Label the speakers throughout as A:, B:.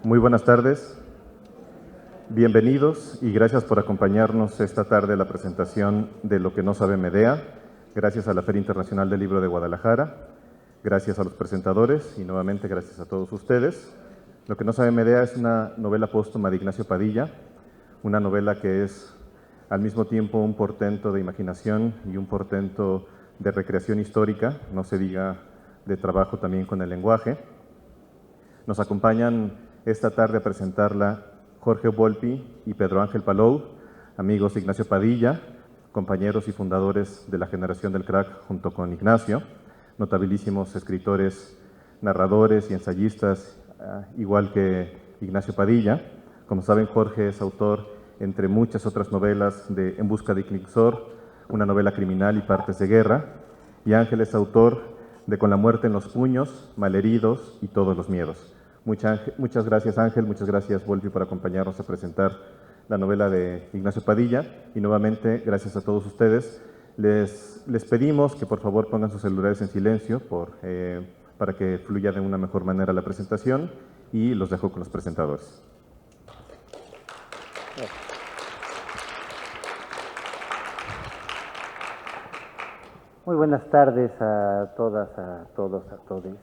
A: Muy buenas tardes, bienvenidos y gracias por acompañarnos esta tarde a la presentación de Lo que no sabe Medea, gracias a la Feria Internacional del Libro de Guadalajara, gracias a los presentadores y nuevamente gracias a todos ustedes. Lo que no sabe Medea es una novela póstuma de Ignacio Padilla, una novela que es al mismo tiempo un portento de imaginación y un portento de recreación histórica, no se diga de trabajo también con el lenguaje. Nos acompañan esta tarde a presentarla Jorge Volpi y Pedro Ángel Palou, amigos de Ignacio Padilla, compañeros y fundadores de la generación del crack junto con Ignacio, notabilísimos escritores, narradores y ensayistas, igual que Ignacio Padilla. Como saben, Jorge es autor, entre muchas otras novelas, de En busca de Iclixor, una novela criminal y partes de guerra, y Ángel es autor de Con la muerte en los puños, Malheridos y Todos los miedos. Muchas gracias, Ángel, muchas gracias, Volpi, por acompañarnos a presentar la novela de Ignacio Padilla, y nuevamente, gracias a todos ustedes. Les pedimos que por favor pongan sus celulares en silencio para que fluya de una mejor manera la presentación, y los dejo con los presentadores.
B: Muy buenas tardes a todas, a todos, a todos.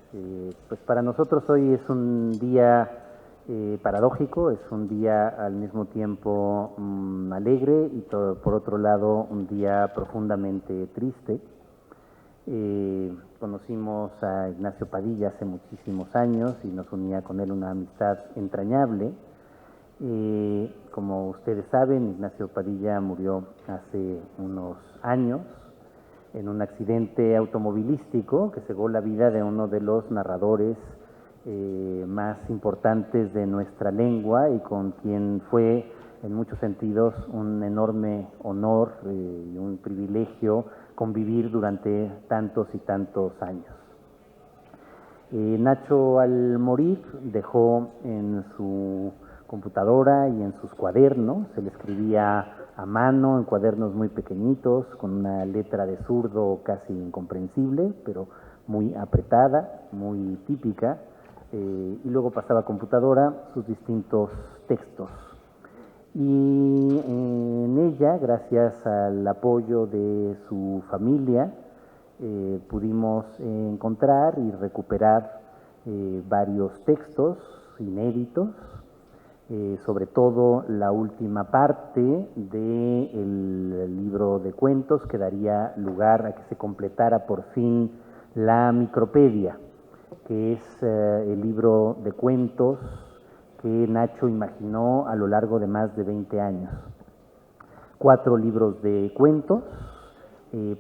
B: Pues para nosotros hoy es un día paradójico, es un día al mismo tiempo alegre y por otro lado un día profundamente triste. Conocimos a Ignacio Padilla hace muchísimos años y nos unía con él una amistad entrañable. Como ustedes saben, Ignacio Padilla murió hace unos años en un accidente automovilístico que cegó la vida de uno de los narradores más importantes de nuestra lengua y con quien fue en muchos sentidos un enorme honor y un privilegio convivir durante tantos y tantos años. Nacho, al morir, dejó en su computadora y en sus cuadernos, se le escribía a mano en cuadernos muy pequeñitos, con una letra de zurdo casi incomprensible, pero muy apretada, muy típica, y luego pasaba a computadora sus distintos textos. Y en ella, gracias al apoyo de su familia, pudimos encontrar y recuperar varios textos inéditos, sobre todo la última parte del libro de cuentos que daría lugar a que se completara por fin la micropedia, que es el libro de cuentos que Nacho imaginó a lo largo de más de 20 años. 4 libros de cuentos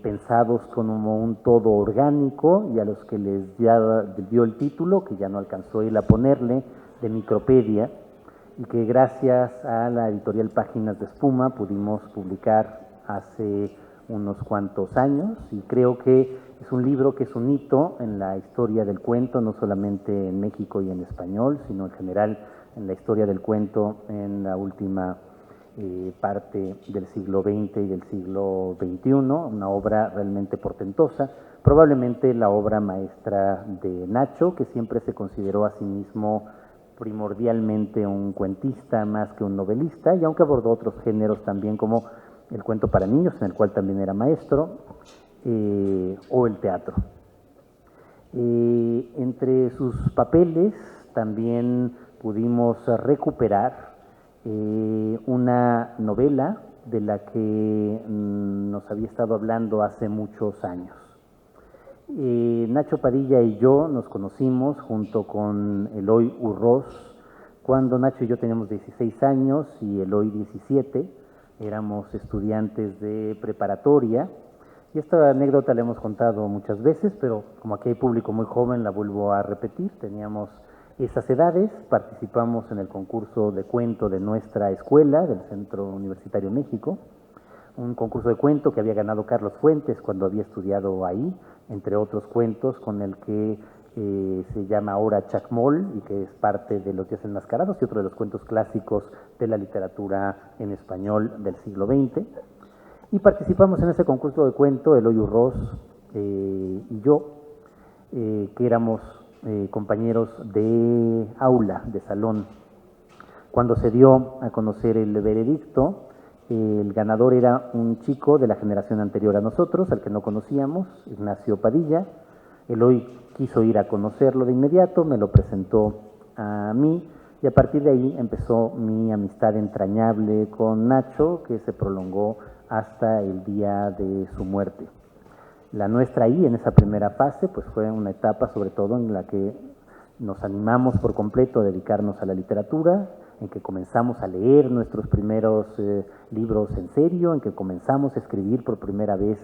B: pensados como un todo orgánico y a los que les dio el título, que ya no alcanzó él a ponerle, de micropedia, y que gracias a la editorial Páginas de Espuma pudimos publicar hace unos cuantos años, y creo que es un libro que es un hito en la historia del cuento, no solamente en México y en español, sino en general en la historia del cuento en la última parte del siglo XX y del siglo XXI, una obra realmente portentosa, probablemente la obra maestra de Nacho, que siempre se consideró a sí mismo primordialmente un cuentista más que un novelista, y aunque abordó otros géneros también como el cuento para niños, en el cual también era maestro, o el teatro. Entre sus papeles también pudimos recuperar una novela de la que nos había estado hablando hace muchos años. Nacho Padilla y yo nos conocimos junto con Eloy Urroz cuando Nacho y yo teníamos 16 años y Eloy 17, éramos estudiantes de preparatoria, y esta anécdota la hemos contado muchas veces, pero como aquí hay público muy joven la vuelvo a repetir. Teníamos esas edades, participamos en el concurso de cuento de nuestra escuela, del Centro Universitario México, un concurso de cuento que había ganado Carlos Fuentes cuando había estudiado ahí, entre otros cuentos, con el que se llama ahora Chacmol y que es parte de Los Días Enmascarados y otro de los cuentos clásicos de la literatura en español del siglo XX. Y participamos en ese concurso de cuento, Eloy Urroz y yo, que éramos compañeros de aula, de salón Cuando se dio a conocer el veredicto, el ganador era un chico de la generación anterior a nosotros, al que no conocíamos, Ignacio Padilla. Eloy quiso ir a conocerlo de inmediato, me lo presentó a mí y a partir de ahí empezó mi amistad entrañable con Nacho, que se prolongó hasta el día de su muerte. La nuestra ahí, en esa primera fase, pues fue una etapa sobre todo en la que nos animamos por completo a dedicarnos a la literatura, en que comenzamos a leer nuestros primeros libros en serio, en que comenzamos a escribir por primera vez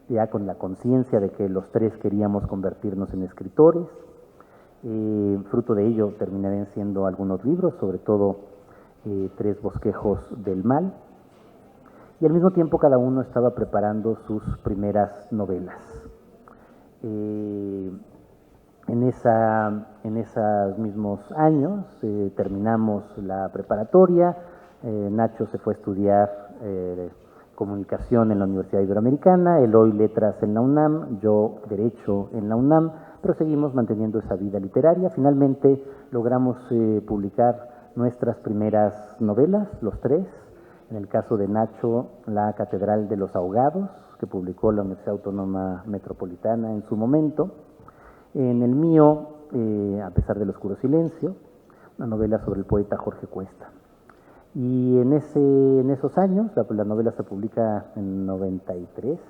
B: ya con la conciencia de que los tres queríamos convertirnos en escritores. Fruto de ello terminarían siendo algunos libros, sobre todo Tres bosquejos del mal, y al mismo tiempo cada uno estaba preparando sus primeras novelas. En esos mismos años terminamos la preparatoria, Nacho se fue a estudiar comunicación en la Universidad Iberoamericana, Eloy letras en la UNAM, yo derecho en la UNAM, pero seguimos manteniendo esa vida literaria. Finalmente logramos publicar nuestras primeras novelas, los tres. En el caso de Nacho, La Catedral de los Ahogados, que publicó la Universidad Autónoma Metropolitana en su momento. En el mío, A pesar del oscuro silencio, una novela sobre el poeta Jorge Cuesta. Y en esos años, la novela se publica en 93,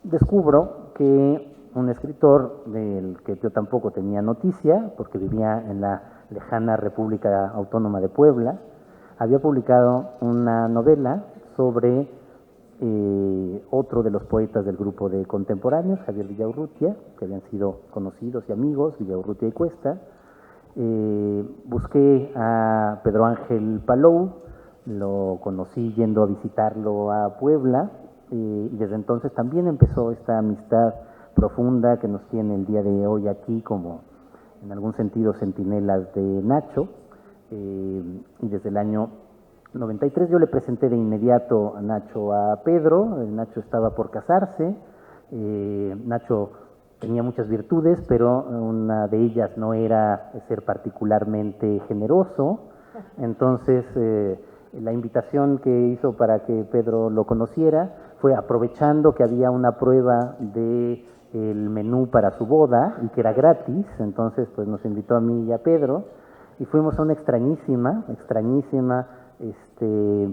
B: descubro que un escritor del que yo tampoco tenía noticia, porque vivía en la lejana República Autónoma de Puebla, había publicado una novela sobre otro de los poetas del grupo de contemporáneos, Javier Villaurrutia, que habían sido conocidos y amigos, Villaurrutia y Cuesta. Busqué a Pedro Ángel Palou, lo conocí yendo a visitarlo a Puebla, y desde entonces también empezó esta amistad profunda que nos tiene el día de hoy aquí como, en algún sentido, centinelas de Nacho. Y desde el año 93 yo le presenté de inmediato a Nacho a Pedro. Nacho estaba por casarse. Nacho tenía muchas virtudes, pero una de ellas no era ser particularmente generoso. Entonces, la invitación que hizo para que Pedro lo conociera fue aprovechando que había una prueba de el menú para su boda y que era gratis. Entonces, pues nos invitó a mí y a Pedro y fuimos a una extrañísima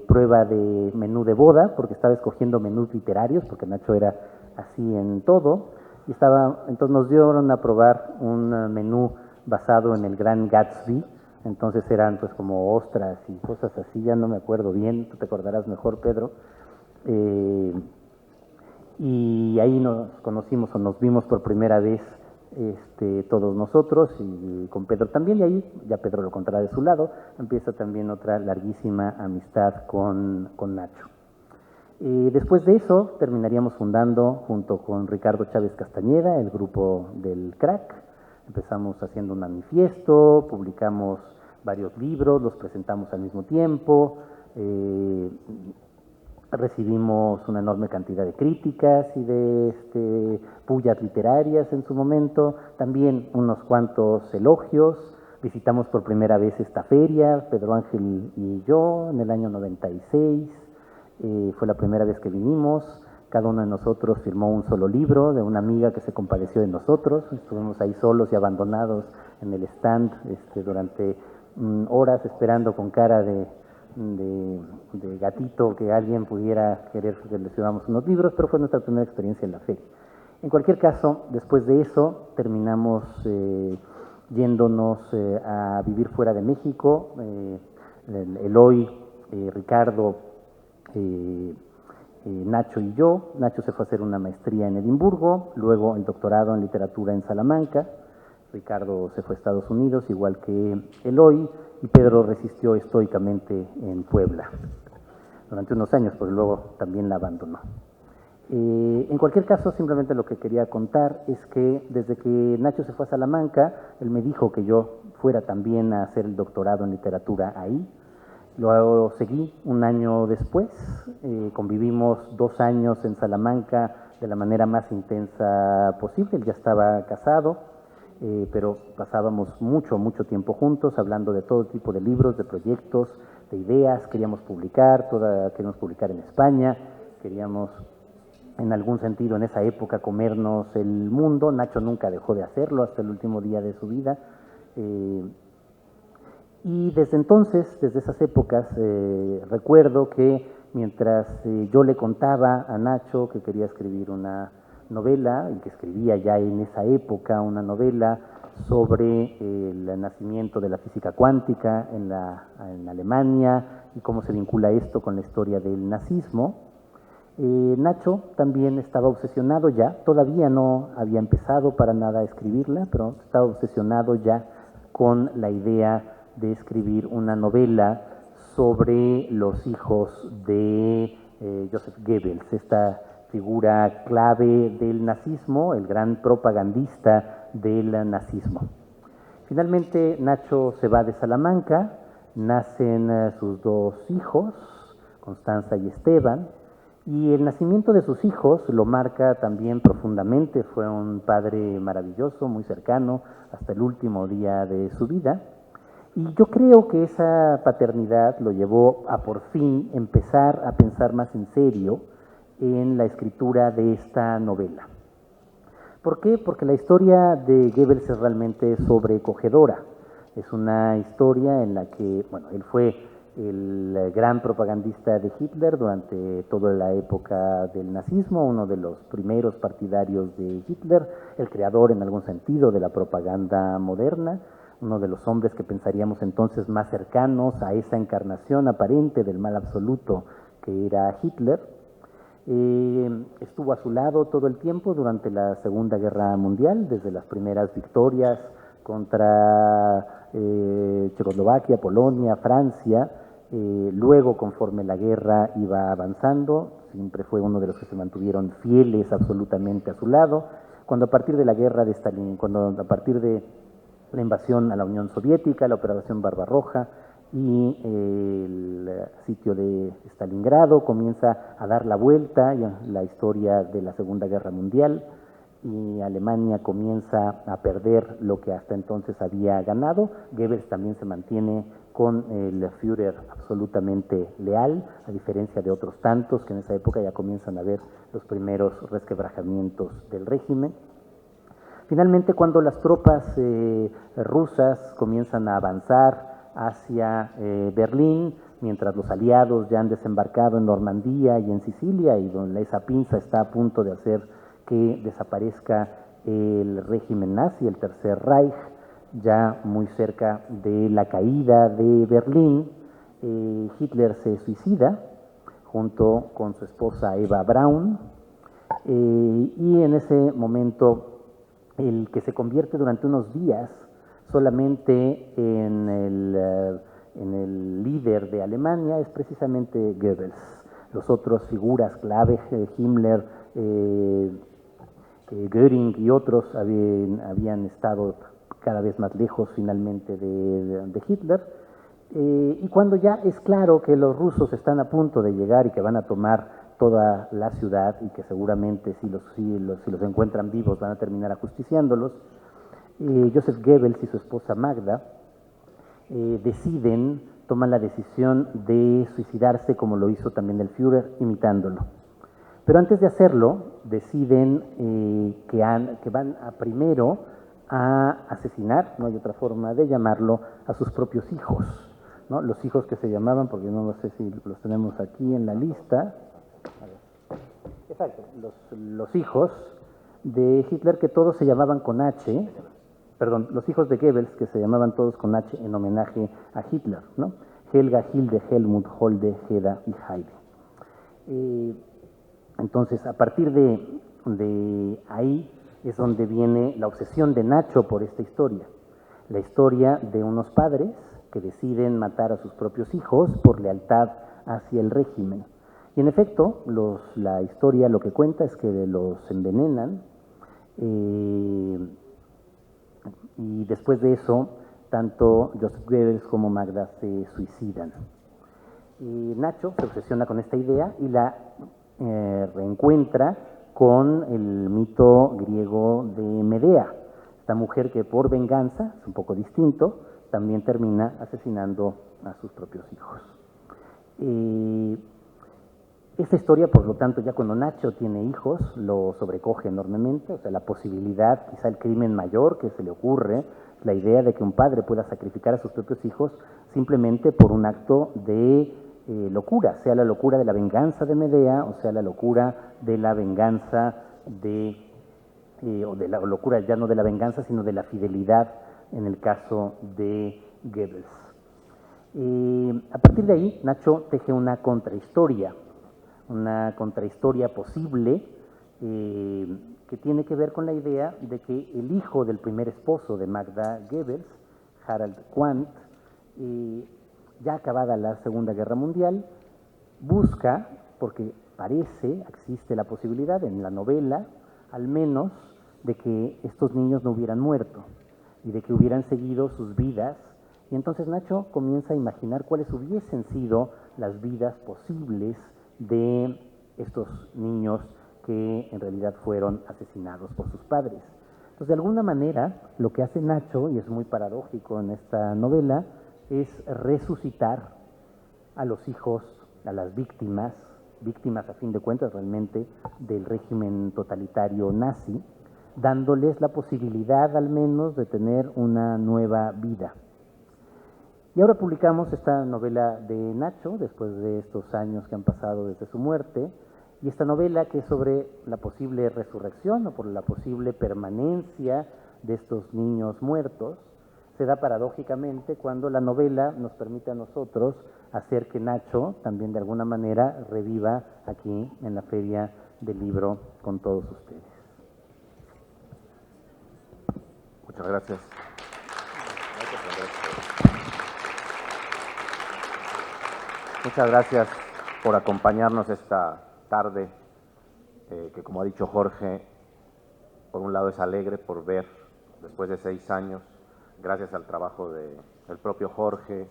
B: prueba de menú de boda, porque estaba escogiendo menús literarios, porque Nacho era así en todo, y entonces nos dieron a probar un menú basado en el Gran Gatsby. Entonces eran pues como ostras y cosas así, ya no me acuerdo bien, tú te acordarás mejor, Pedro. Y ahí nos conocimos o nos vimos por primera vez todos nosotros y con Pedro también, y ahí ya Pedro lo contará de su lado, empieza también otra larguísima amistad con Nacho. Después de eso terminaríamos fundando junto con Ricardo Chávez Castañeda el grupo del Crack. Empezamos haciendo un manifiesto, publicamos varios libros, los presentamos al mismo tiempo, recibimos una enorme cantidad de críticas y de pullas literarias en su momento, también unos cuantos elogios. Visitamos por primera vez esta feria, Pedro Ángel y yo, en el año 96. Fue la primera vez que vinimos. Cada uno de nosotros firmó un solo libro de una amiga que se compadeció de nosotros. Estuvimos ahí solos y abandonados en el stand durante horas esperando con cara de gatito que alguien pudiera querer que les llevamos unos libros, pero fue nuestra primera experiencia en la feria. En cualquier caso, después de eso terminamos yéndonos a vivir fuera de México. Eloy, Ricardo, Nacho y yo. Nacho se fue a hacer una maestría en Edimburgo, luego el doctorado en literatura en Salamanca. Ricardo se fue a Estados Unidos, igual que Eloy, y Pedro resistió estoicamente en Puebla durante unos años, porque luego también la abandonó. En cualquier caso, simplemente lo que quería contar es que desde que Nacho se fue a Salamanca, él me dijo que yo fuera también a hacer el doctorado en literatura ahí. Lo seguí un año después, convivimos 2 años en Salamanca de la manera más intensa posible. Él ya estaba casado pero pasábamos mucho tiempo juntos, hablando de todo tipo de libros, de proyectos, de ideas. Queríamos publicar en España, queríamos en algún sentido en esa época comernos el mundo. Nacho nunca dejó de hacerlo hasta el último día de su vida. Y desde entonces, desde esas épocas, recuerdo que mientras yo le contaba a Nacho que quería escribir una novela, y que escribía ya en esa época una novela sobre el nacimiento de la física cuántica en Alemania y cómo se vincula esto con la historia del nazismo, Nacho también estaba obsesionado ya, todavía no había empezado para nada a escribirla, pero estaba obsesionado ya con la idea de escribir una novela sobre los hijos de Joseph Goebbels, esta figura clave del nazismo, el gran propagandista del nazismo. Finalmente Nacho se va de Salamanca, nacen sus dos hijos, Constanza y Esteban, y el nacimiento de sus hijos lo marca también profundamente. Fue un padre maravilloso, muy cercano, hasta el último día de su vida. Y yo creo que esa paternidad lo llevó a por fin empezar a pensar más en serio en la escritura de esta novela. ¿Por qué? Porque la historia de Goebbels es realmente sobrecogedora. Es una historia en la que, bueno, él fue el gran propagandista de Hitler durante toda la época del nazismo, uno de los primeros partidarios de Hitler, el creador en algún sentido de la propaganda moderna, uno de los hombres que pensaríamos entonces más cercanos a esa encarnación aparente del mal absoluto que era Hitler. Estuvo a su lado todo el tiempo durante la Segunda Guerra Mundial, desde las primeras victorias contra Checoslovaquia, Polonia, Francia. Luego, conforme la guerra iba avanzando, siempre fue uno de los que se mantuvieron fieles absolutamente a su lado. Cuando a partir de la guerra de Stalin, cuando a partir de la invasión a la Unión Soviética, la Operación Barbarroja y el sitio de Stalingrado, comienza a dar la vuelta la historia de la Segunda Guerra Mundial, y Alemania comienza a perder lo que hasta entonces había ganado. Goebbels también se mantiene con el Führer absolutamente leal, a diferencia de otros tantos que en esa época ya comienzan a ver los primeros resquebrajamientos del régimen. Finalmente, cuando las tropas rusas comienzan a avanzar hacia Berlín, mientras los aliados ya han desembarcado en Normandía y en Sicilia, y donde esa pinza está a punto de hacer que desaparezca el régimen nazi, el Tercer Reich, ya muy cerca de la caída de Berlín, Hitler se suicida junto con su esposa Eva Braun, y en ese momento el que se convierte durante unos días solamente en el líder de Alemania es precisamente Goebbels. Los otros figuras clave, Himmler, Göring y otros habían estado cada vez más lejos finalmente de Hitler. Y cuando ya es claro que los rusos están a punto de llegar y que van a tomar toda la ciudad, y que seguramente si los encuentran vivos van a terminar ajusticiándolos, Joseph Goebbels y su esposa Magda toman la decisión de suicidarse, como lo hizo también el Führer, imitándolo. Pero antes de hacerlo, deciden que van primero a asesinar, no hay otra forma de llamarlo, a sus propios hijos, ¿no? Los hijos que se llamaban, porque no sé si los tenemos aquí en la lista. Exacto, los hijos de Hitler, que todos se llamaban con H, perdón, los hijos de Goebbels, que se llamaban todos con H en homenaje a Hitler, ¿no? Helga, Hilde, Helmut, Holde, Heda y Heide. Entonces, a partir de ahí es donde viene la obsesión de Nacho por esta historia. La historia de unos padres que deciden matar a sus propios hijos por lealtad hacia el régimen. Y en efecto, la historia lo que cuenta es que los envenenan, y después de eso, tanto Joseph Goebbels como Magda se suicidan. Nacho se obsesiona con esta idea y la reencuentra con el mito griego de Medea, esta mujer que por venganza, es un poco distinto, también termina asesinando a sus propios hijos. Esta historia, por lo tanto, ya cuando Nacho tiene hijos, lo sobrecoge enormemente, o sea, la posibilidad, quizá el crimen mayor que se le ocurre, la idea de que un padre pueda sacrificar a sus propios hijos simplemente por un acto de locura, sea la locura de la venganza de Medea, o sea la locura de la venganza o de la locura ya no de la venganza, sino de la fidelidad en el caso de Goebbels. A partir de ahí, Nacho teje una contrahistoria posible que tiene que ver con la idea de que el hijo del primer esposo de Magda Goebbels, Harald Quandt, ya acabada la Segunda Guerra Mundial, busca, porque existe la posibilidad en la novela, al menos, de que estos niños no hubieran muerto y de que hubieran seguido sus vidas. Y entonces Nacho comienza a imaginar cuáles hubiesen sido las vidas posibles de estos niños que en realidad fueron asesinados por sus padres. Entonces, de alguna manera, lo que hace Nacho, y es muy paradójico en esta novela, es resucitar a los hijos, a las víctimas a fin de cuentas realmente del régimen totalitario nazi, dándoles la posibilidad al menos de tener una nueva vida. Y ahora publicamos esta novela de Nacho, después de estos años que han pasado desde su muerte, y esta novela que es sobre la posible resurrección o por la posible permanencia de estos niños muertos, se da paradójicamente cuando la novela nos permite a nosotros hacer que Nacho también de alguna manera reviva aquí en la Feria del Libro con todos ustedes.
C: Muchas gracias. Muchas gracias por acompañarnos esta tarde, que como ha dicho Jorge, por un lado es alegre por ver, después de 6 años, gracias al trabajo del propio Jorge,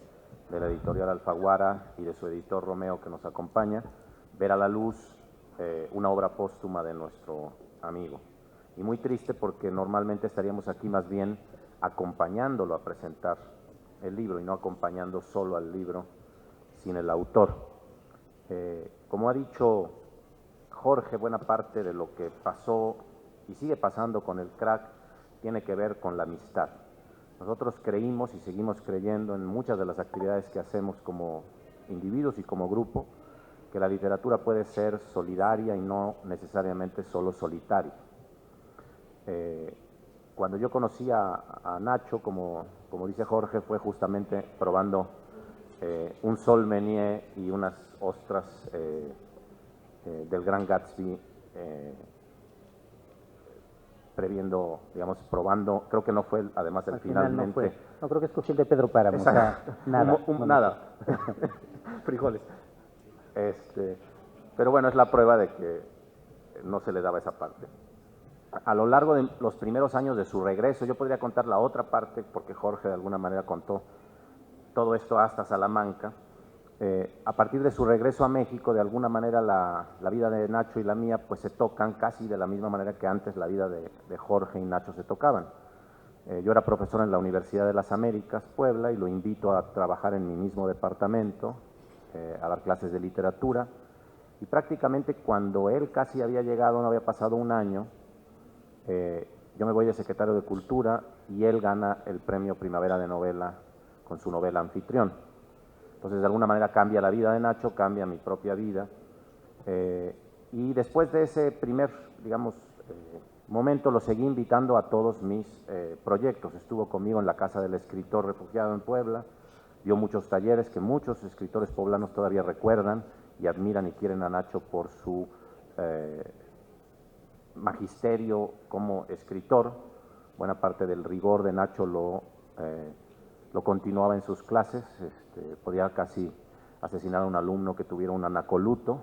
C: de la editorial Alfaguara y de su editor Romeo que nos acompaña, ver a la luz una obra póstuma de nuestro amigo. Y muy triste porque normalmente estaríamos aquí más bien acompañándolo a presentar el libro y no acompañando solo al libro sin el autor. Como ha dicho Jorge, buena parte de lo que pasó y sigue pasando con el crack tiene que ver con la amistad. Nosotros creímos y seguimos creyendo en muchas de las actividades que hacemos como individuos y como grupo, que la literatura puede ser solidaria y no necesariamente solo solitaria. Cuando yo conocí a Nacho, como dice Jorge, fue justamente probando un Sol Meunier y unas ostras del Gran Gatsby, previendo, digamos, probando, creo que no fue además el finalmente.
B: No fue. No, creo que es posible Pedro Páramo. O sea, nada.
C: Nada. Frijoles. Pero bueno, es la prueba de que no se le daba esa parte. A lo largo de los primeros años de su regreso, yo podría contar la otra parte, porque Jorge de alguna manera contó todo esto hasta Salamanca. A partir de su regreso a México, de alguna manera la vida de Nacho y la mía pues se tocan casi de la misma manera que antes la vida de Jorge y Nacho se tocaban. Yo era profesor en la Universidad de las Américas, Puebla, y lo invito a trabajar en mi mismo departamento, a dar clases de literatura, y prácticamente cuando él casi había llegado, no había pasado un año, yo me voy de secretario de Cultura y él gana el premio Primavera de Novela con su novela Anfitrión. Entonces, de alguna manera cambia la vida de Nacho, cambia mi propia vida. Y después de ese primer, digamos, momento, lo seguí invitando a todos mis proyectos. Estuvo conmigo en la Casa del Escritor Refugiado en Puebla, dio muchos talleres que muchos escritores poblanos todavía recuerdan y admiran y quieren a Nacho por su magisterio como escritor. Buena parte del rigor de Nacho lo continuaba en sus clases. Podía casi asesinar a un alumno que tuviera un anacoluto,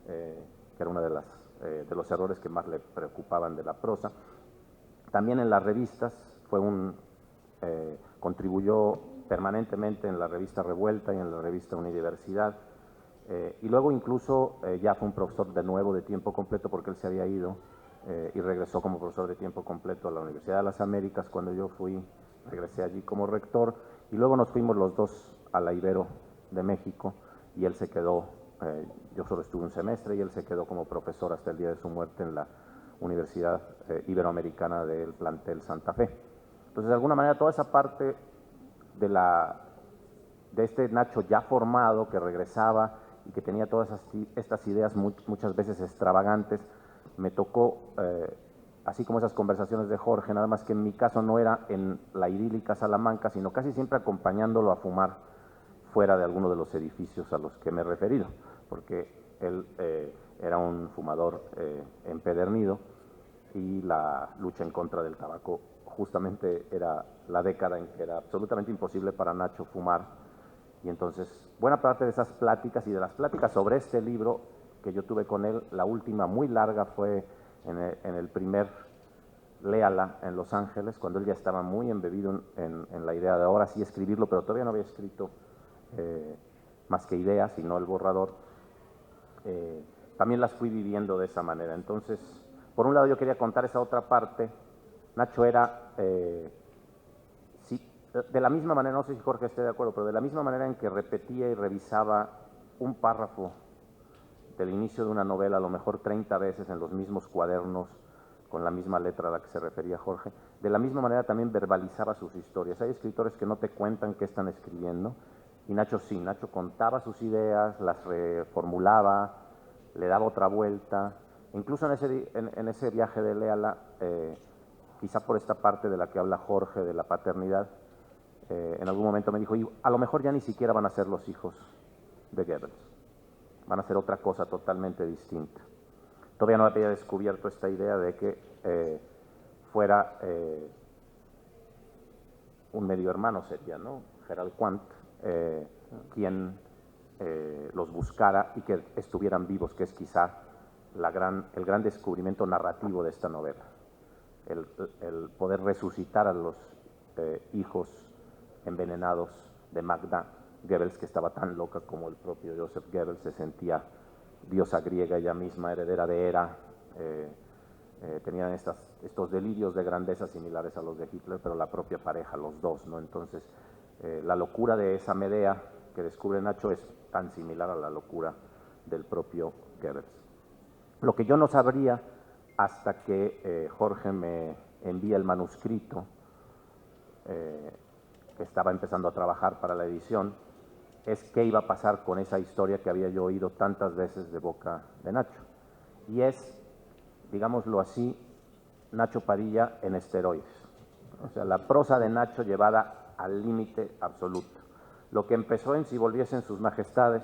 C: que era uno de los errores que más le preocupaban de la prosa. También en las revistas contribuyó permanentemente en la revista Revuelta y en la revista Unidiversidad, y luego incluso ya fue un profesor de nuevo de tiempo completo porque él se había ido y regresó como profesor de tiempo completo a la Universidad de las Américas. Cuando yo fui, regresé allí como rector y luego nos fuimos los dos a la Ibero de México y él se quedó, yo solo estuve un semestre y él se quedó como profesor hasta el día de su muerte en la Universidad Iberoamericana del plantel Santa Fe. Entonces, de alguna manera, toda esa parte de este Nacho ya formado, que regresaba y que tenía todas estas ideas muchas veces extravagantes, me tocó, así como esas conversaciones de Jorge, nada más que en mi caso no era en la idílica Salamanca, sino casi siempre acompañándolo a fumar fuera de alguno de los edificios a los que me he referido, porque él era un fumador empedernido y la lucha en contra del tabaco justamente era la década en que era absolutamente imposible para Nacho fumar. Y entonces, buena parte de esas pláticas y de las pláticas sobre este libro que yo tuve con él, la última muy larga fue en el primer Léala en Los Ángeles, cuando él ya estaba muy embebido en la idea de ahora sí escribirlo, pero todavía no había escrito más que ideas y no el borrador. También las fui viviendo de esa manera. Entonces, por un lado yo quería contar esa otra parte. Nacho era, sí, de la misma manera, no sé si Jorge esté de acuerdo, pero de la misma manera en que repetía y revisaba un párrafo del inicio de una novela, a lo mejor 30 veces en los mismos cuadernos, con la misma letra a la que se refería Jorge, de la misma manera también verbalizaba sus historias. Hay escritores que no te cuentan qué están escribiendo, y Nacho sí, Nacho contaba sus ideas, las reformulaba, le daba otra vuelta. Incluso en ese viaje de Léala, quizá por esta parte de la que habla Jorge, de la paternidad, en algún momento me dijo, y a lo mejor ya ni siquiera van a ser los hijos de Goebbels, van a ser otra cosa totalmente distinta. Todavía no había descubierto esta idea de que fuera un medio hermano, sería, ¿no? Gerald Quandt, quien los buscara y que estuvieran vivos, que es quizá el gran descubrimiento narrativo de esta novela. El poder resucitar a los hijos envenenados de Magda Goebbels, que estaba tan loca como el propio Joseph Goebbels, se sentía diosa griega ella misma, heredera de Hera, tenían estos delirios de grandeza similares a los de Hitler, pero la propia pareja, los dos, ¿no? Entonces, la locura de esa Medea que descubre Nacho es tan similar a la locura del propio Goebbels. Lo que yo no sabría hasta que Jorge me envía el manuscrito, que estaba empezando a trabajar para la edición, es qué iba a pasar con esa historia que había yo oído tantas veces de boca de Nacho. Y es, digámoslo así, Nacho Padilla en esteroides. O sea, la prosa de Nacho llevada al límite absoluto. Lo que empezó en Si volviesen sus majestades,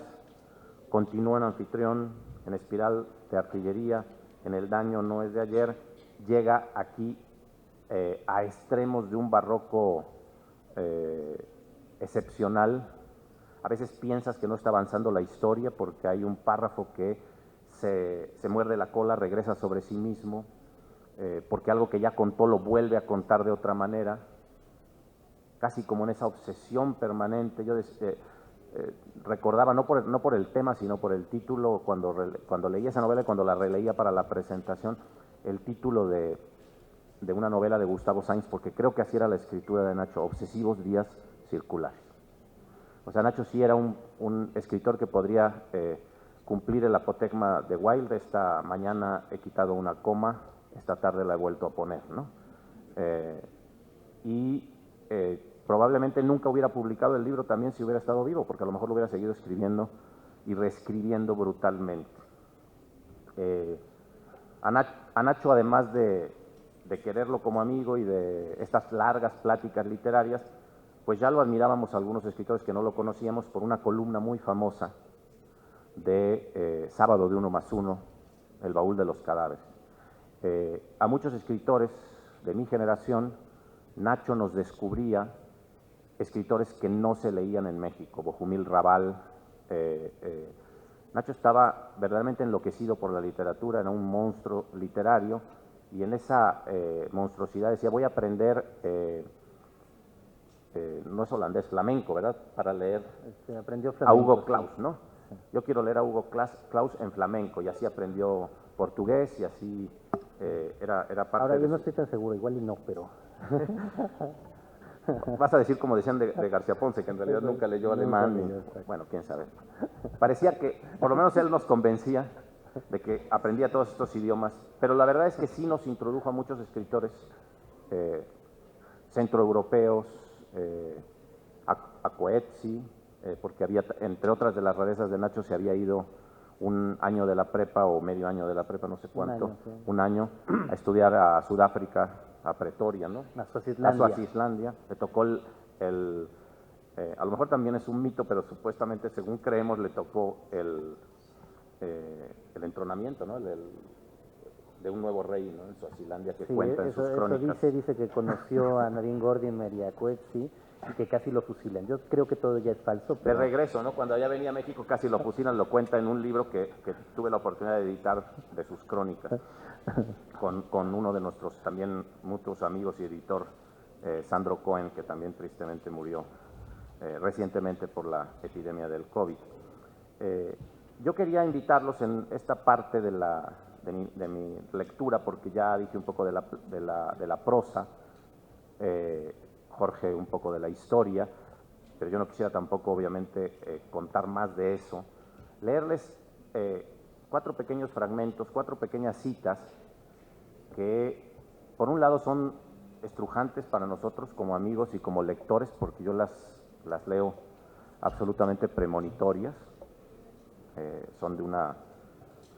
C: continúa en Anfitrión, en Espiral de Artillería, en El daño no es de ayer, llega aquí a extremos de un barroco excepcional. A veces piensas que no está avanzando la historia porque hay un párrafo que se muerde la cola, regresa sobre sí mismo, porque algo que ya contó lo vuelve a contar de otra manera, casi como en esa obsesión permanente. Yo recordaba, no por el tema, sino por el título, cuando leía esa novela y cuando la releía para la presentación, el título de una novela de Gustavo Sainz, porque creo que así era la escritura de Nacho, Obsesivos días circulares. O sea, Nacho sí era un escritor que podría cumplir el apotegma de Wilde: esta mañana he quitado una coma, esta tarde la he vuelto a poner, ¿no? Probablemente nunca hubiera publicado el libro también si hubiera estado vivo, porque a lo mejor lo hubiera seguido escribiendo y reescribiendo brutalmente. A Nacho, además de quererlo como amigo y de estas largas pláticas literarias, pues ya lo admirábamos algunos escritores que no lo conocíamos por una columna muy famosa de Sábado de 1+1, El baúl de los cadáveres. A muchos escritores de mi generación, Nacho nos descubría escritores que no se leían en México, Bohumil Raval. Nacho estaba verdaderamente enloquecido por la literatura, era un monstruo literario, y en esa monstruosidad decía, voy a aprender, no es holandés, flamenco, ¿verdad?, para leer
B: aprendió
C: a
B: flamenco,
C: Hugo Claus, ¿no? Sí. Yo quiero leer a Hugo Claus en flamenco, y así aprendió portugués, y así era parte
B: Ahora
C: de
B: yo no
C: su-
B: estoy tan seguro, igual y no, pero
C: Vas a decir como decían de García Ponce, que en realidad nunca leyó
B: Nunca
C: alemán.
B: leyó, exacto.
C: Bueno, quién sabe. Parecía que, por lo menos él nos convencía de que aprendía todos estos idiomas, pero la verdad es que sí nos introdujo a muchos escritores eh, centroeuropeos, a Coetzee, porque había, entre otras de las rarezas de Nacho, se había ido un año de la prepa o medio año de la prepa, no sé cuánto,
B: año, sí.
C: un año a estudiar a Sudáfrica, a Pretoria, ¿no?
B: A
C: A
B: Suazislandia.
C: Suazislandia. Le tocó a lo mejor también es un mito, pero supuestamente, según creemos, le tocó el entronamiento, ¿no? De un nuevo rey, ¿no? En Suazilandia, que
B: Sí,
C: cuenta en
B: eso,
C: sus
B: eso
C: crónicas.
B: dice que conoció a Nadine Gordimer y a Coetzee y que casi lo fusilan. Yo creo que todo ya es falso,
C: De
B: pero
C: regreso, ¿no? Cuando allá venía a México casi lo fusilan, lo cuenta en un libro que tuve la oportunidad de editar de sus crónicas, con uno de nuestros también mutuos amigos y editor, Sandro Cohen, que también tristemente murió recientemente por la epidemia del COVID. Yo quería invitarlos en esta parte de mi lectura, porque ya dije un poco de la prosa, Jorge un poco de la historia, pero yo no quisiera tampoco, obviamente, contar más de eso. Leerles 4 pequeños fragmentos, 4 pequeñas citas que, por un lado, son estrujantes para nosotros como amigos y como lectores, porque yo las leo absolutamente premonitorias, son de una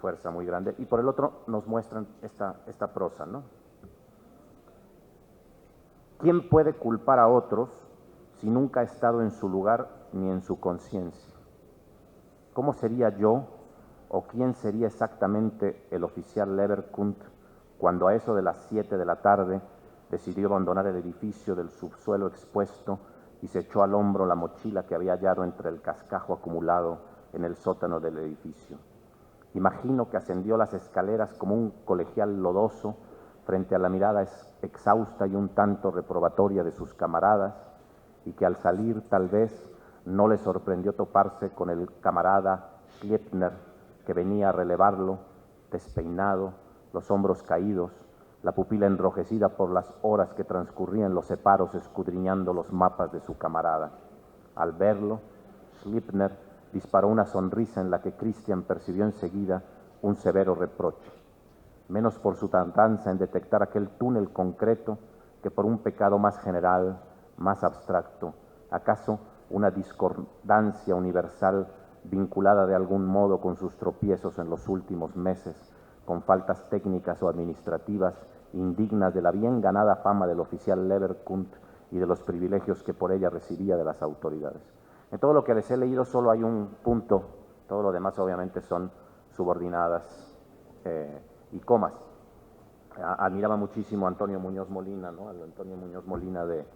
C: fuerza muy grande, y por el otro nos muestran esta prosa, ¿no? ¿Quién puede culpar a otros si nunca ha estado en su lugar ni en su conciencia? ¿Cómo sería yo o quién sería exactamente el oficial Leverkunt cuando a eso de las 7 de la tarde decidió abandonar el edificio del subsuelo expuesto y se echó al hombro la mochila que había hallado entre el cascajo acumulado en el sótano del edificio? Imagino que ascendió las escaleras como un colegial lodoso frente a la mirada exhausta y un tanto reprobatoria de sus camaradas, y que al salir tal vez no le sorprendió toparse con el camarada Schliepner, que venía a relevarlo, despeinado, los hombros caídos, la pupila enrojecida por las horas que transcurrían los separos escudriñando los mapas de su camarada. Al verlo, Schliepner disparó una sonrisa en la que Christian percibió enseguida un severo reproche, menos por su tardanza en detectar aquel túnel concreto que por un pecado más general, más abstracto, acaso una discordancia universal vinculada de algún modo con sus tropiezos en los últimos meses, con faltas técnicas o administrativas indignas de la bien ganada fama del oficial Leverkunt y de los privilegios que por ella recibía de las autoridades. En todo lo que les he leído solo hay un punto, todo lo demás obviamente son subordinadas y comas. Admiraba muchísimo a Antonio Muñoz Molina, ¿no? A Antonio Muñoz Molina de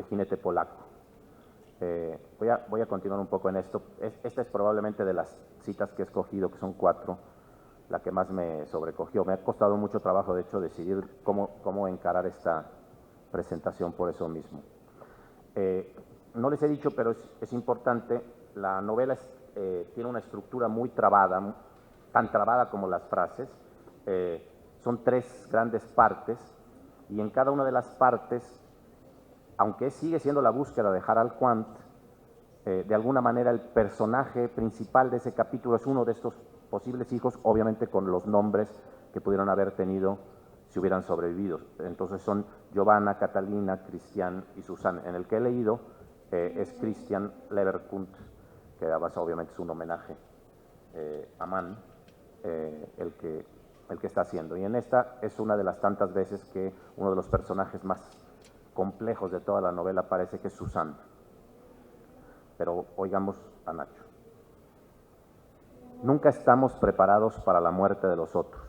C: Jinete Polaco. Voy a continuar un poco en esto. Esta es probablemente de las citas que he escogido, que son 4, la que más me sobrecogió. Me ha costado mucho trabajo, de hecho, decidir cómo encarar esta presentación por eso mismo. No les he dicho, pero es importante, la novela tiene una estructura muy trabada, tan trabada como las frases. Son 3 grandes partes, y en cada una de las partes, aunque sigue siendo la búsqueda de Harald Quandt, de alguna manera el personaje principal de ese capítulo es uno de estos posibles hijos, obviamente con los nombres que pudieron haber tenido si hubieran sobrevivido. Entonces son Giovanna, Catalina, Christian y Susanne. En el que he leído es Christian Leverkunt, que además obviamente es un homenaje a Mann, el que está haciendo. Y en esta es una de las tantas veces que uno de los personajes más complejos de toda la novela parece que es Susanne. Pero oigamos a Nacho. Nunca estamos preparados para la muerte de los otros,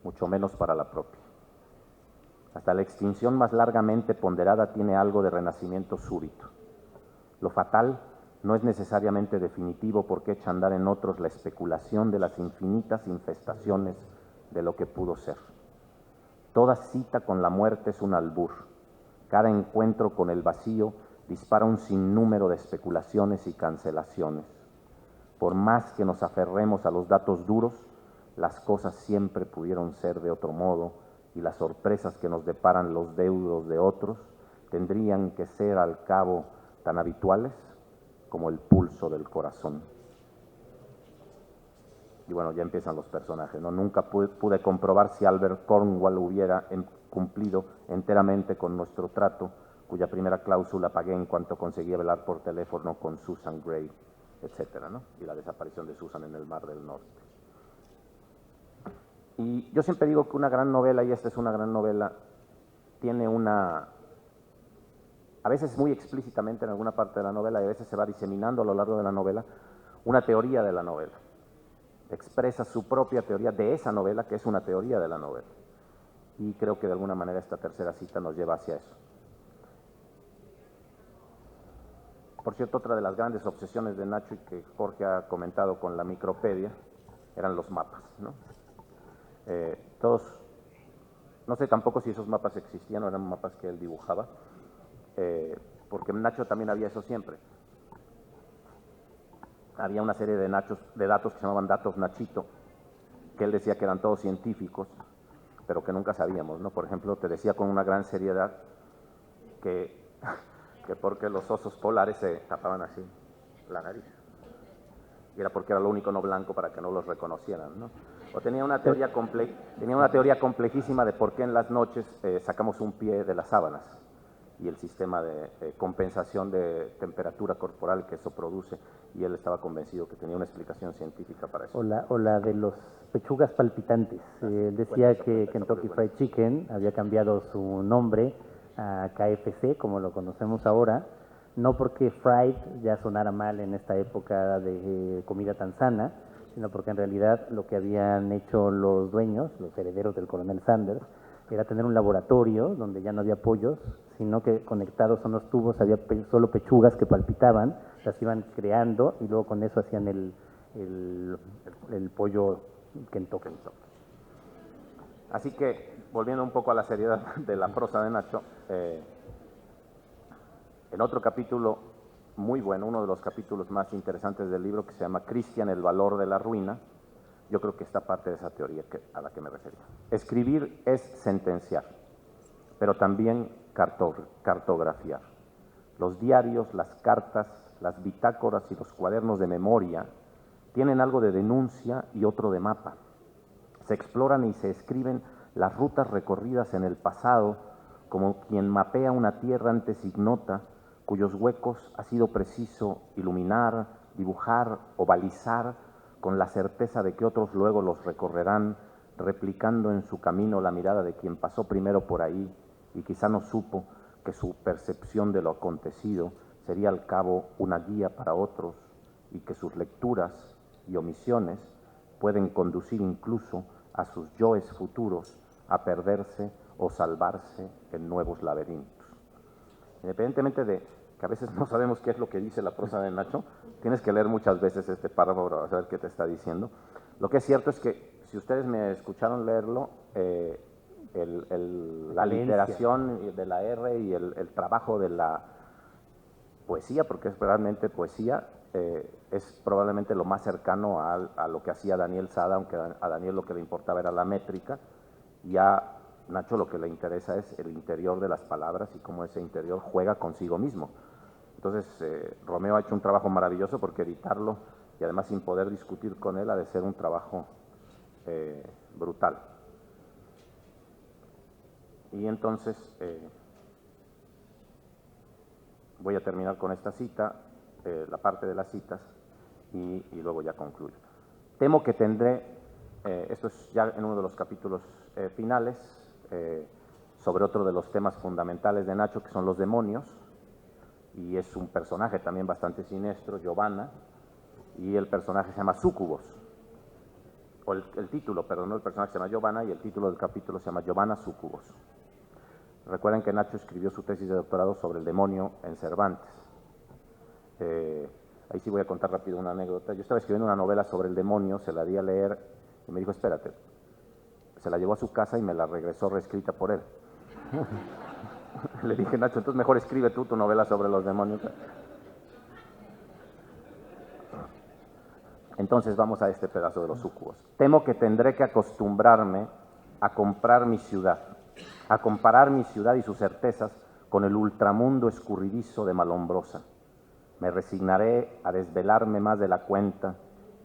C: mucho menos para la propia. Hasta la extinción más largamente ponderada tiene algo de renacimiento súbito. Lo fatal no es necesariamente definitivo porque echa a andar en otros la especulación de las infinitas infestaciones de lo que pudo ser. Toda cita con la muerte es un albur. Cada encuentro con el vacío dispara un sinnúmero de especulaciones y cancelaciones. Por más que nos aferremos a los datos duros, las cosas siempre pudieron ser de otro modo y las sorpresas que nos deparan los deudos de otros tendrían que ser al cabo tan habituales como el pulso del corazón. Y bueno, ya empiezan los personajes, ¿no? Nunca pude comprobar si Albert Cornwall hubiera cumplido enteramente con nuestro trato, cuya primera cláusula pagué en cuanto conseguí hablar por teléfono con Susan Gray, etcétera, ¿no? Y la desaparición de Susan en el Mar del Norte. Y yo siempre digo que una gran novela, y esta es una gran novela, tiene una, a veces muy explícitamente en alguna parte de la novela, y a veces se va diseminando a lo largo de la novela, una teoría de la novela. Expresa su propia teoría de esa novela, que es una teoría de la novela. Y creo que de alguna manera esta tercera cita nos lleva hacia eso. Por cierto, otra de las grandes obsesiones de Nacho, y que Jorge ha comentado con la micropedia, eran los mapas, ¿no? Todos, no sé tampoco si esos mapas existían o eran mapas que él dibujaba, porque Nacho también había eso siempre. Había una serie de datos que se llamaban datos Nachito, que él decía que eran todos científicos, pero que nunca sabíamos, ¿no? Por ejemplo, te decía con una gran seriedad que porque los osos polares se tapaban así la nariz. Y era porque era lo único no blanco para que no los reconocieran, ¿no? O tenía una teoría complejísima de por qué en las noches sacamos un pie de las sábanas y el sistema de compensación de temperatura corporal que eso produce, y él estaba convencido que tenía una explicación científica para eso.
B: O la de los pechugas palpitantes. Él decía que Kentucky Fried Chicken había cambiado su nombre a KFC, como lo conocemos ahora, no porque fried ya sonara mal en esta época de comida tan sana, sino porque en realidad lo que habían hecho los dueños, los herederos del coronel Sanders, era tener un laboratorio donde ya no había pollos, sino que conectados a unos tubos había solo pechugas que palpitaban, las iban creando y luego con eso hacían el pollo Kentucky.
C: Así que, volviendo un poco a la seriedad de la prosa de Nacho, en otro capítulo muy bueno, uno de los capítulos más interesantes del libro, que se llama Christian, el valor de la ruina, yo creo que está parte de esa teoría a la que me refería. Escribir es sentenciar, pero también cartografiar. Los diarios, las cartas, las bitácoras y los cuadernos de memoria tienen algo de denuncia y otro de mapa. Se exploran y se escriben las rutas recorridas en el pasado, como quien mapea una tierra antes ignota, cuyos huecos ha sido preciso iluminar, dibujar o balizar, con la certeza de que otros luego los recorrerán, replicando en su camino la mirada de quien pasó primero por ahí y quizá no supo que su percepción de lo acontecido sería al cabo una guía para otros, y que sus lecturas y omisiones pueden conducir incluso a sus yoes futuros a perderse o salvarse en nuevos laberintos. Independientemente de que a veces no sabemos qué es lo que dice la prosa de Nacho, tienes que leer muchas veces este párrafo para saber qué te está diciendo. Lo que es cierto es que, si ustedes me escucharon leerlo, la literación de la R y el trabajo de la poesía, porque es realmente poesía, es probablemente lo más cercano a lo que hacía Daniel Sada, aunque a Daniel lo que le importaba era la métrica, y a Nacho lo que le interesa es el interior de las palabras y cómo ese interior juega consigo mismo. Entonces, Romeo ha hecho un trabajo maravilloso, porque editarlo, y además sin poder discutir con él, ha de ser un trabajo brutal. Y entonces, voy a terminar con esta cita, la parte de las citas, y luego ya concluyo. Temo que tendré, esto es ya en uno de los capítulos finales, sobre otro de los temas fundamentales de Nacho, que son los demonios, y es un personaje también bastante siniestro, Giovanna, y el personaje se llama Súcubos, o el título, perdón, el personaje se llama Giovanna y el título del capítulo se llama Giovanna Súcubos. Recuerden que Nacho escribió su tesis de doctorado sobre el demonio en Cervantes. Ahí sí voy a contar rápido una anécdota. Yo estaba escribiendo una novela sobre el demonio, se la di a leer y me dijo, espérate. Se la llevó a su casa y me la regresó reescrita por él. Le dije, Nacho, entonces mejor escribe tú tu novela sobre los demonios. Entonces vamos a este pedazo de los súcubos. Temo que tendré que acostumbrarme a comprar mi ciudad, a comparar mi ciudad y sus certezas con el ultramundo escurridizo de Malombrosa. Me resignaré a desvelarme más de la cuenta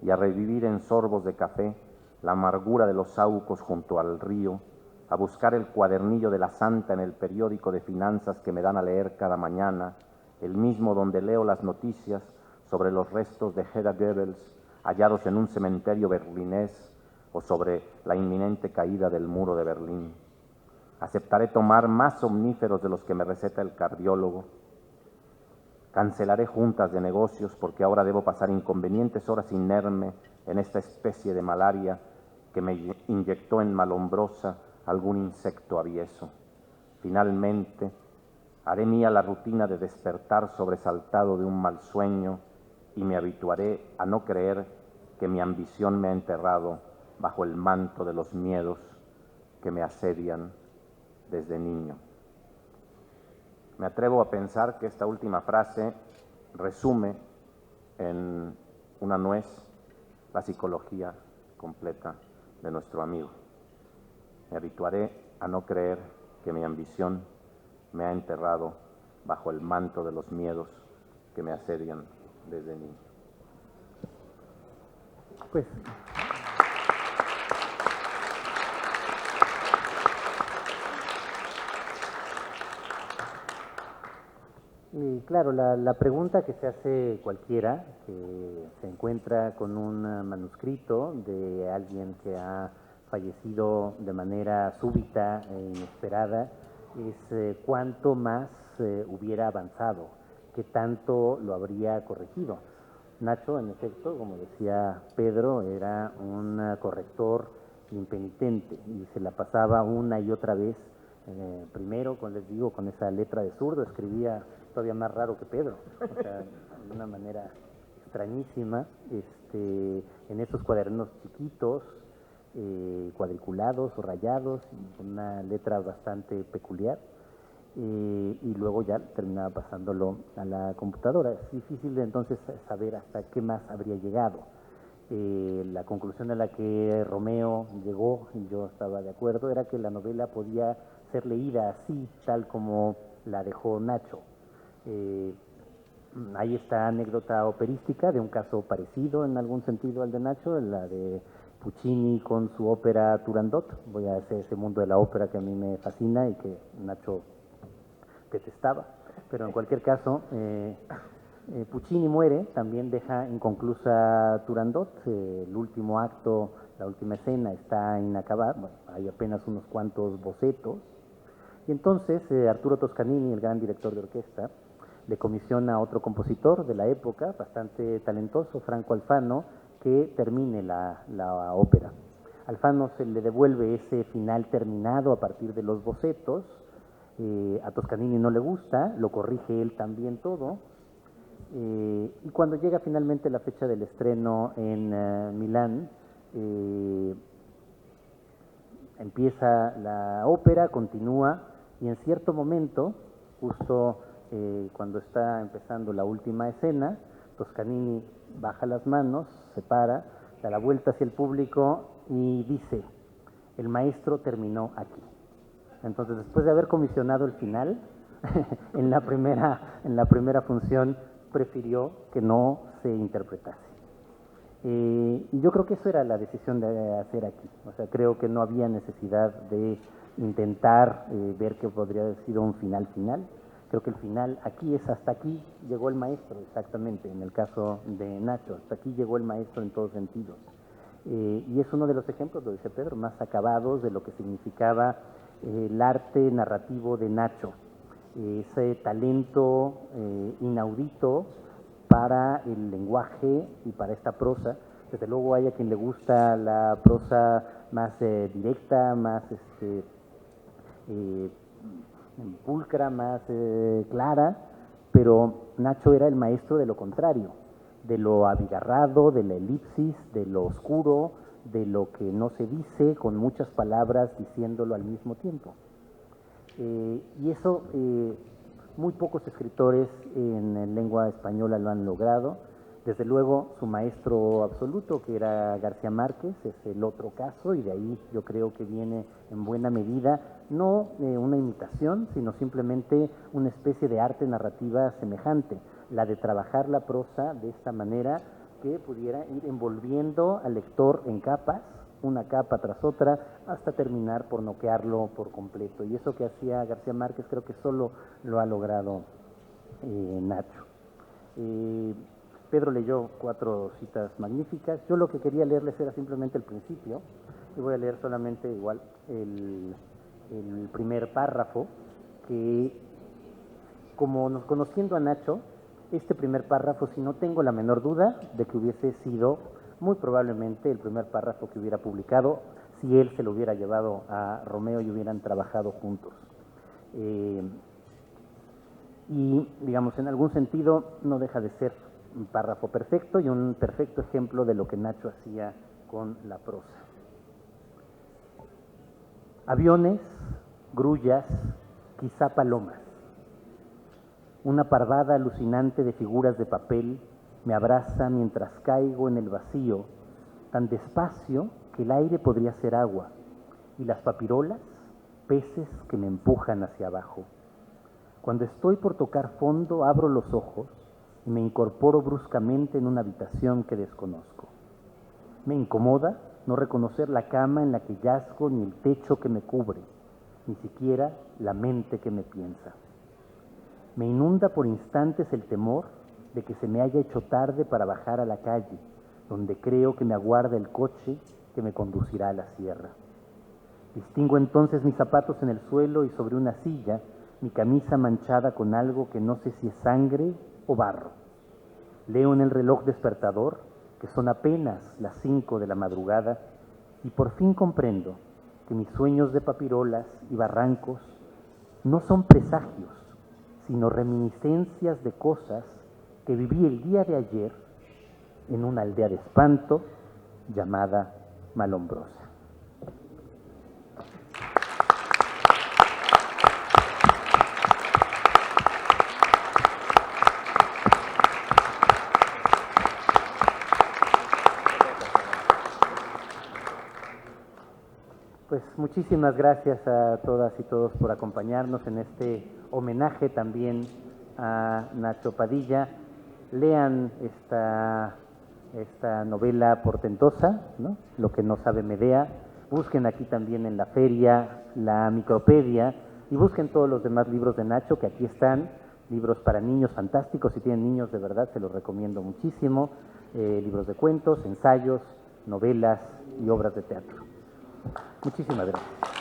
C: y a revivir en sorbos de café la amargura de los saúcos junto al río, a buscar el cuadernillo de la Santa en el periódico de finanzas que me dan a leer cada mañana, el mismo donde leo las noticias sobre los restos de Hedda Goebbels hallados en un cementerio berlinés o sobre la inminente caída del muro de Berlín. Aceptaré tomar más somníferos de los que me receta el cardiólogo. Cancelaré juntas de negocios porque ahora debo pasar inconvenientes horas inerme en esta especie de malaria que me inyectó en Malombrosa algún insecto avieso. Finalmente, haré mía la rutina de despertar sobresaltado de un mal sueño y me habituaré a no creer que mi ambición me ha enterrado bajo el manto de los miedos que me asedian desde niño. Me atrevo a pensar que esta última frase resume en una nuez la psicología completa de nuestro amigo. Me habituaré a no creer que mi ambición me ha enterrado bajo el manto de los miedos que me asedian desde niño.
B: Pues y claro, la pregunta que se hace cualquiera que se encuentra con un manuscrito de alguien que ha fallecido de manera súbita e inesperada es cuánto más hubiera avanzado, qué tanto lo habría corregido. Nacho, en efecto, como decía Pedro, era un corrector impenitente y se la pasaba una y otra vez. Primero, como les digo, con esa letra de zurdo, escribía todavía más raro que Pedro, o sea, de una manera extrañísima, en esos cuadernos chiquitos, cuadriculados o rayados, con una letra bastante peculiar, y luego ya terminaba pasándolo a la computadora. Es difícil de entonces saber hasta qué más habría llegado. La conclusión a la que Romeo llegó, y yo estaba de acuerdo, era que la novela podía ser leída así, tal como la dejó Nacho. Hay esta anécdota operística de un caso parecido en algún sentido al de Nacho, la de Puccini con su ópera Turandot. Voy a hacer ese mundo de la ópera que a mí me fascina y que Nacho detestaba, pero en cualquier caso Puccini muere, también deja inconclusa Turandot, el último acto, la última escena está inacabada, bueno, hay apenas unos cuantos bocetos, y entonces Arturo Toscanini, el gran director de orquesta, le comisiona a otro compositor de la época, bastante talentoso, Franco Alfano, que termine la ópera. Alfano se le devuelve ese final terminado a partir de los bocetos. A Toscanini no le gusta, lo corrige él también todo, y cuando llega finalmente la fecha del estreno en Milán, empieza la ópera, continúa, y en cierto momento, justo cuando está empezando la última escena, Toscanini baja las manos, se para, da la vuelta hacia el público y dice: el maestro terminó aquí. Entonces, después de haber comisionado el final, en la primera función prefirió que no se interpretase. Y yo creo que eso era la decisión de hacer aquí. O sea, creo que no había necesidad de intentar ver que podría haber sido un final. Creo que el final aquí es hasta aquí llegó el maestro, exactamente, en el caso de Nacho, hasta aquí llegó el maestro en todos sentidos. Y es uno de los ejemplos, lo dice Pedro, más acabados de lo que significaba el arte narrativo de Nacho, ese talento inaudito para el lenguaje y para esta prosa. Desde luego hay a quien le gusta la prosa más directa, más pulcra, más clara, pero Nacho era el maestro de lo contrario, de lo abigarrado, de la elipsis, de lo oscuro, de lo que no se dice, con muchas palabras diciéndolo al mismo tiempo. Y eso muy pocos escritores en lengua española lo han logrado. Desde luego, su maestro absoluto, que era García Márquez, es el otro caso, y de ahí yo creo que viene en buena medida, no una imitación, sino simplemente una especie de arte narrativa semejante, la de trabajar la prosa de esta manera que pudiera ir envolviendo al lector en capas, una capa tras otra, hasta terminar por noquearlo por completo. Y eso que hacía García Márquez creo que solo lo ha logrado Nacho. Pedro leyó 4 citas magníficas. Yo lo que quería leerles era simplemente el principio, y voy a leer solamente igual el primer párrafo, que como conociendo a Nacho, este primer párrafo, si no tengo la menor duda de que hubiese sido muy probablemente el primer párrafo que hubiera publicado si él se lo hubiera llevado a Romeo y hubieran trabajado juntos. Y, digamos, en algún sentido no deja de ser un párrafo perfecto y un perfecto ejemplo de lo que Nacho hacía con la prosa. Aviones, grullas, quizá palomas. Una parvada alucinante de figuras de papel me abraza mientras caigo en el vacío, tan despacio que el aire podría ser agua, y las papirolas, peces que me empujan hacia abajo. Cuando estoy por tocar fondo, abro los ojos y me incorporo bruscamente en una habitación que desconozco. Me incomoda no reconocer la cama en la que yazgo, ni el techo que me cubre, ni siquiera la mente que me piensa. Me inunda por instantes el temor de que se me haya hecho tarde para bajar a la calle, donde creo que me aguarda el coche que me conducirá a la sierra. Distingo entonces mis zapatos en el suelo y sobre una silla, mi camisa manchada con algo que no sé si es sangre o barro. Leo en el reloj despertador que son apenas las 5 de la madrugada y por fin comprendo que mis sueños de papirolas y barrancos no son presagios, sino reminiscencias de cosas que viví el día de ayer en una aldea de espanto llamada Malombrosa. Pues muchísimas gracias a todas y todos por acompañarnos en este homenaje también a Nacho Padilla. Lean esta novela portentosa, ¿no? Lo que no sabe Medea. Busquen aquí también en la feria la micropedia y busquen todos los demás libros de Nacho que aquí están, libros para niños fantásticos. Si tienen niños de verdad se los recomiendo muchísimo. Libros de cuentos, ensayos, novelas y obras de teatro. Muchísimas gracias.